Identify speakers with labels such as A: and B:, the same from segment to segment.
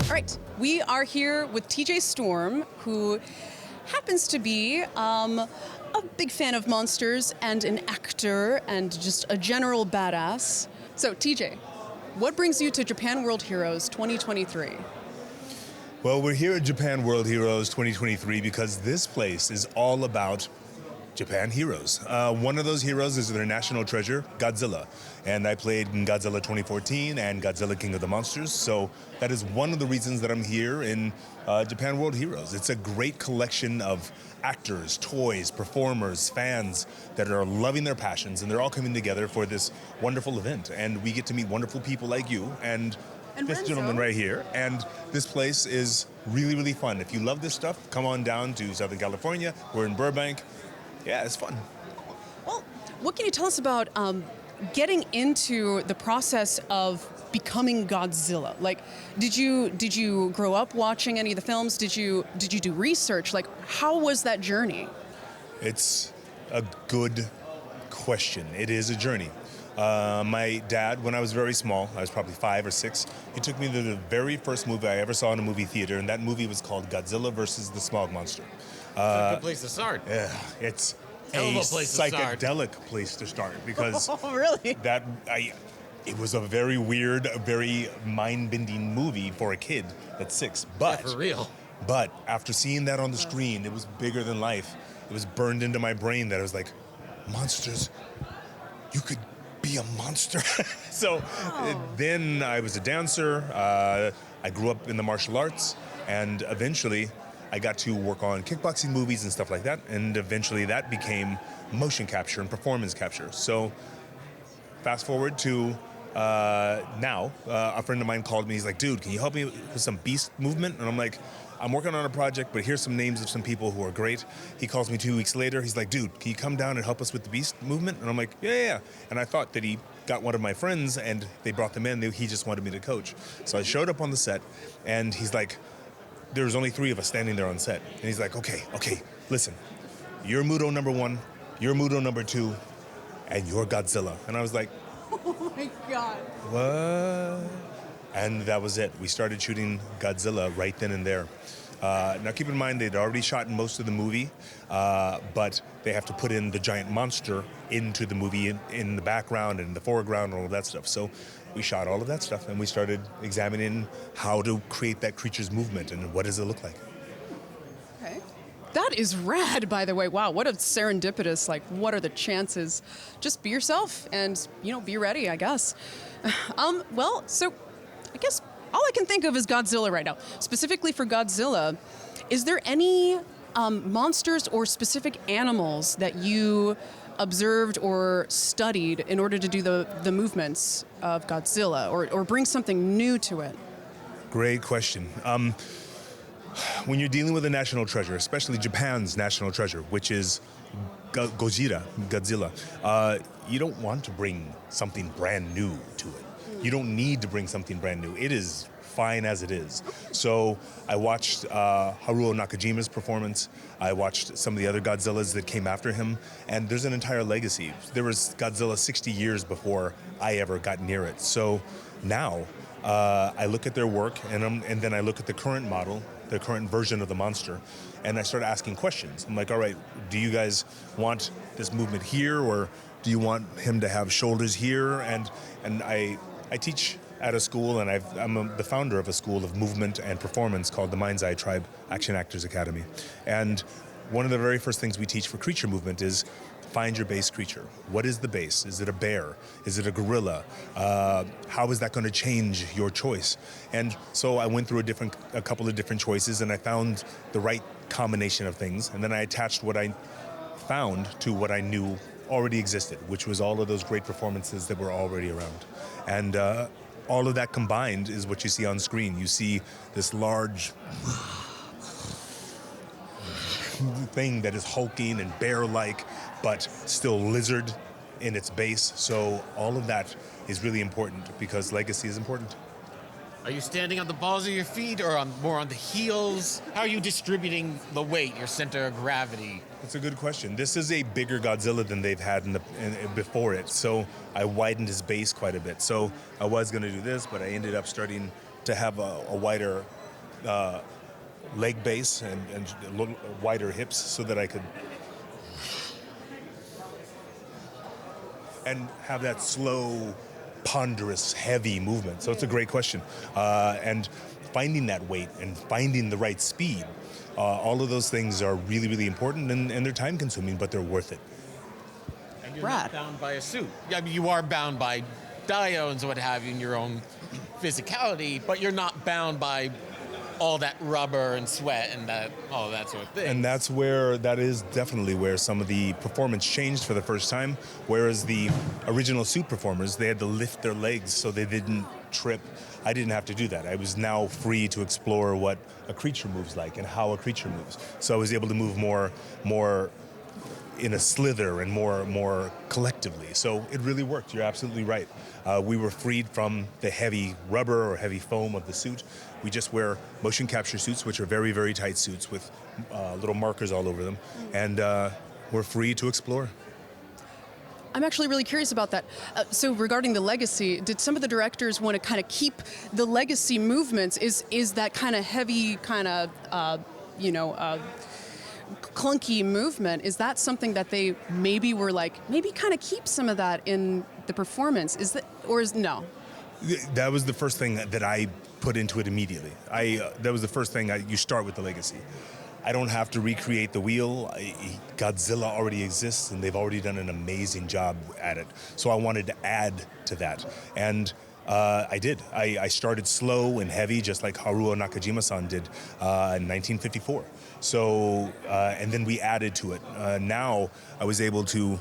A: All right, we are here with TJ Storm, who happens to be a big fan of monsters and an actor and just a general badass. So, TJ, what brings you to Japan World Heroes 2023?
B: Well, we're here at Japan World Heroes 2023 because this place is all about Japan heroes. One of those heroes is their national treasure, Godzilla. And I played in Godzilla 2014 and Godzilla King of the Monsters. So that is one of the reasons that I'm here in Japan World Heroes. It's a great collection of actors, toys, performers, fans that are loving their passions, and they're all coming together for this wonderful event. And we get to meet wonderful people like you and this
A: Renzo.
B: gentleman right here. And this place is really, really fun. If you love this stuff, come on down to Southern California. We're in Burbank. Yeah, it's fun.
A: Well, what can you tell us about getting into the process of becoming Godzilla? Like, did you grow up watching any of the films? Did you do research? Like, how was that journey?
B: It's a good question. It is a journey. My dad, when I was very small, I was probably 5 or 6, he took me to the very first movie I ever saw in a movie theater, and that movie was called Godzilla versus the Smog Monster.
C: It's a good place to start.
B: Yeah, it's
C: Hell of
B: a
C: a place to start.
B: psychedelic place to start because
A: Oh, really?
B: it was a very weird, very mind-bending movie for a kid that's 6. But
C: For real.
B: But after seeing that on the screen, it was bigger than life. It was burned into my brain that I was like, monsters, you could be a monster. So then I was a dancer. I grew up in the martial arts, and eventually I got to work on kickboxing movies and stuff like that, and eventually that became motion capture and performance capture. So fast forward to now, a friend of mine called me. He's like, dude, can you help me with some beast movement? And I'm like, I'm working on a project, but here's some names of some people who are great. He calls me 2 weeks later. He's like, dude, can you come down and help us with the beast movement? And I'm like, yeah. And I thought that he got one of my friends and they brought them in. He just wanted me to coach. So I showed up on the set, and he's like, there was only 3 of us standing there on set. And he's like, okay, listen, you're Muto number 1, you're Muto number 2, and you're Godzilla. And I was like,
A: Oh my God.
B: what? And that was it. We started shooting Godzilla right then and there. Now keep in mind, they'd already shot most of the movie, but they have to put in the giant monster into the movie in the background and in the foreground and all of that stuff. So we shot all of that stuff, and we started examining how to create that creature's movement and what does it look like.
A: Okay. That is rad, by the way. Wow, what a serendipitous, like, what are the chances? Just be yourself and, be ready, I guess. Well, so I guess all I can think of is Godzilla right now. Specifically for Godzilla, is there any monsters or specific animals that you observed or studied in order to do the movements of Godzilla or bring something new to it?
B: Great question. When you're dealing with a national treasure, especially Japan's national treasure, which is Godzilla, you don't want to bring something brand new to it. You don't need to bring something brand new. It is fine as it is. So I watched Haruo Nakajima's performance. I watched some of the other Godzillas that came after him, and there's an entire legacy. There was Godzilla 60 years before I ever got near it. So now I look at their work, and then I look at the current model, the current version of the monster, and I start asking questions. I'm like, all right, do you guys want this movement here, or do you want him to have shoulders here? And I teach at a school, and I'm the founder of a school of movement and performance called the Mind's Eye Tribe Action Actors Academy. And one of the very first things we teach for creature movement is find your base creature. What is the base? Is it a bear? Is it a gorilla? How is that going to change your choice? And so I went through a couple of different choices, and I found the right combination of things. And then I attached what I found to what I knew already existed, which was all of those great performances that were already around. And all of that combined is what you see on screen. You see this large thing that is hulking and bear-like, but still lizard in its base. So all of that is really important because legacy is important.
C: Are you standing on the balls of your feet or more on the heels? How are you distributing the weight, your center of gravity?
B: That's a good question. This is a bigger Godzilla than they've had before it, so I widened his base quite a bit. So I was going to do this, but I ended up starting to have a wider leg base and a little wider hips so that I could and have that slow, ponderous, heavy movement. So it's a great question. And finding that weight and finding the right speed, all of those things are really, really important, and they're time consuming, but they're worth it.
C: And you're
A: Rad.
C: not bound by a suit. I mean, you are bound by diodes and what have you in your own physicality, but you're not bound by all that rubber and sweat and all that sort of thing.
B: And that is definitely where some of the performance changed for the first time. Whereas the original suit performers, they had to lift their legs so they didn't trip. I didn't have to do that. I was now free to explore what a creature moves like and how a creature moves. So I was able to move more in a slither and more collectively. So it really worked. You're absolutely right. We were freed from the heavy rubber or heavy foam of the suit. We just wear motion capture suits, which are very, very tight suits with little markers all over them. And we're free to explore.
A: I'm actually really curious about that. So regarding the legacy, did some of the directors want to kind of keep the legacy movements? Is that kind of heavy, kind of, clunky movement, is that something that they maybe were like, maybe kind of keep some of that in the performance? Is that, or is no?
B: That was the first thing that I put into it immediately. That was the first thing. You start with the legacy. I don't have to recreate the wheel. Godzilla already exists, and they've already done an amazing job at it. So I wanted to add to that, and I did. I started slow and heavy, just like Haruo Nakajima-san did in 1954. So, and then we added to it. Now I was able to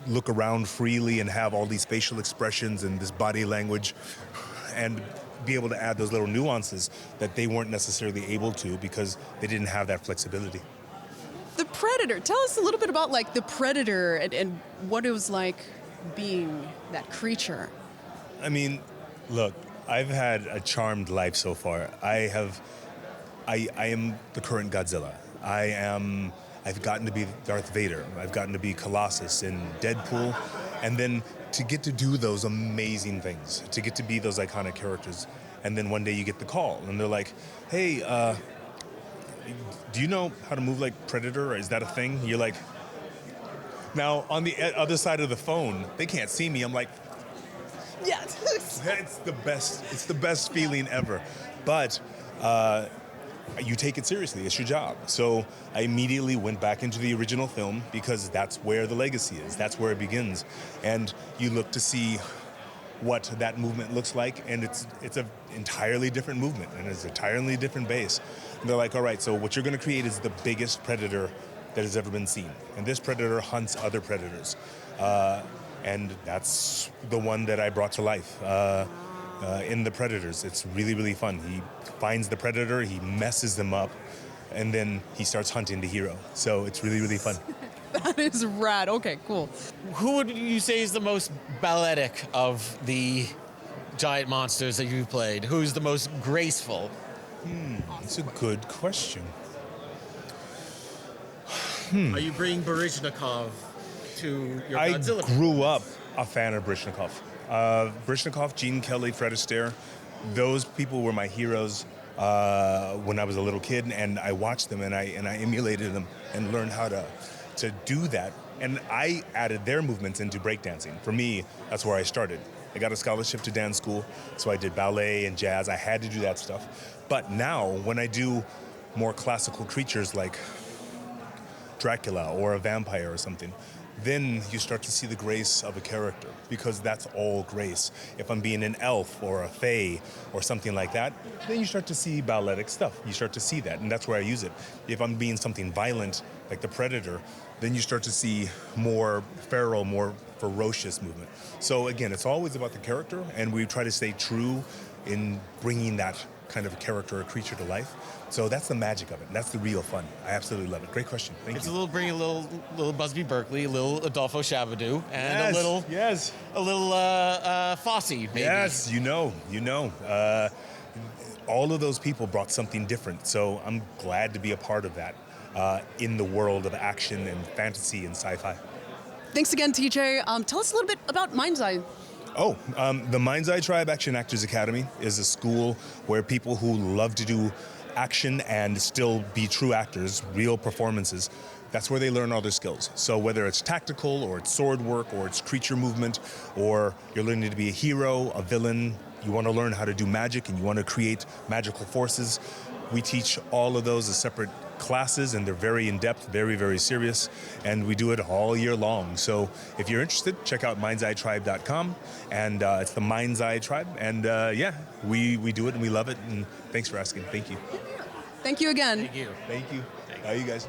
B: look around freely and have all these facial expressions and this body language, and be able to add those little nuances that they weren't necessarily able to because they didn't have that flexibility.
A: The Predator. Tell us a little bit about like the Predator and what it was like being that creature.
B: I mean, look, I've had a charmed life so far. I am the current Godzilla. I've gotten to be Darth Vader. I've gotten to be Colossus in Deadpool. And then to get to do those amazing things, to get to be those iconic characters. And then one day you get the call and they're like, hey, do you know how to move like Predator? Or is that a thing? You're like, now on the other side of the phone, they can't see me. I'm like,
A: Yes.
B: that's the best. It's the best feeling ever. But you take it seriously. It's your job. So I immediately went back into the original film because that's where the legacy is. That's where it begins. And you look to see what that movement looks like, and it's an entirely different movement, and it's an entirely different base. And they're like, all right, so what you're going to create is the biggest predator that has ever been seen. And this predator hunts other predators. And that's the one that I brought to life. In the Predators. It's really, really fun. He finds the predator, he messes them up, and then he starts hunting the hero. So it's really, really fun.
A: That is rad. Okay, cool.
C: Who would you say is the most balletic of the giant monsters that you've played? Who's the most graceful?
B: That's a good question.
C: Are you bringing Baryshnikov to your Godzilla?
B: I grew up a fan of Baryshnikov. Baryshnikov, Gene Kelly, Fred Astaire, those people were my heroes when I was a little kid, and I watched them and I emulated them and learned how to do that. And I added their movements into breakdancing. For me, that's where I started. I got a scholarship to dance school, so I did ballet and jazz. I had to do that stuff. But now, when I do more classical creatures like Dracula or a vampire or something, then you start to see the grace of a character, because that's all grace. If I'm being an elf or a fae or something like that, then you start to see balletic stuff. You start to see that, and that's where I use it. If I'm being something violent, like the Predator, then you start to see more feral, more ferocious movement. So again, it's always about the character, and we try to stay true in bringing that kind of a character or creature to life. So that's the magic of it. That's the real fun. I absolutely love it. Great question. Thank
C: It's
B: you.
C: a little bringing a little Busby Berkeley, a little Adolfo Chabadou, and
B: yes.
C: a little Fosse, maybe.
B: Yes, you know. All of those people brought something different. So I'm glad to be a part of that in the world of action and fantasy and sci-fi.
A: Thanks again, TJ. Tell us a little bit about Mind's Eye.
B: The Mind's Eye Tribe Action Actors Academy is a school where people who love to do action and still be true actors, real performances, that's where they learn all their skills. So whether it's tactical or it's sword work or it's creature movement or you're learning to be a hero, a villain, you want to learn how to do magic and you want to create magical forces, we teach all of those as separate classes, and they're very in-depth, very, very serious, and we do it all year long. So if you're interested, check out mindseyetribe.com, and it's the Mind's Eye Tribe, and we do it and we love it, and thanks for asking. Thank you.
A: Thank you again.
C: Thank you.
B: Thank you. Bye, you guys.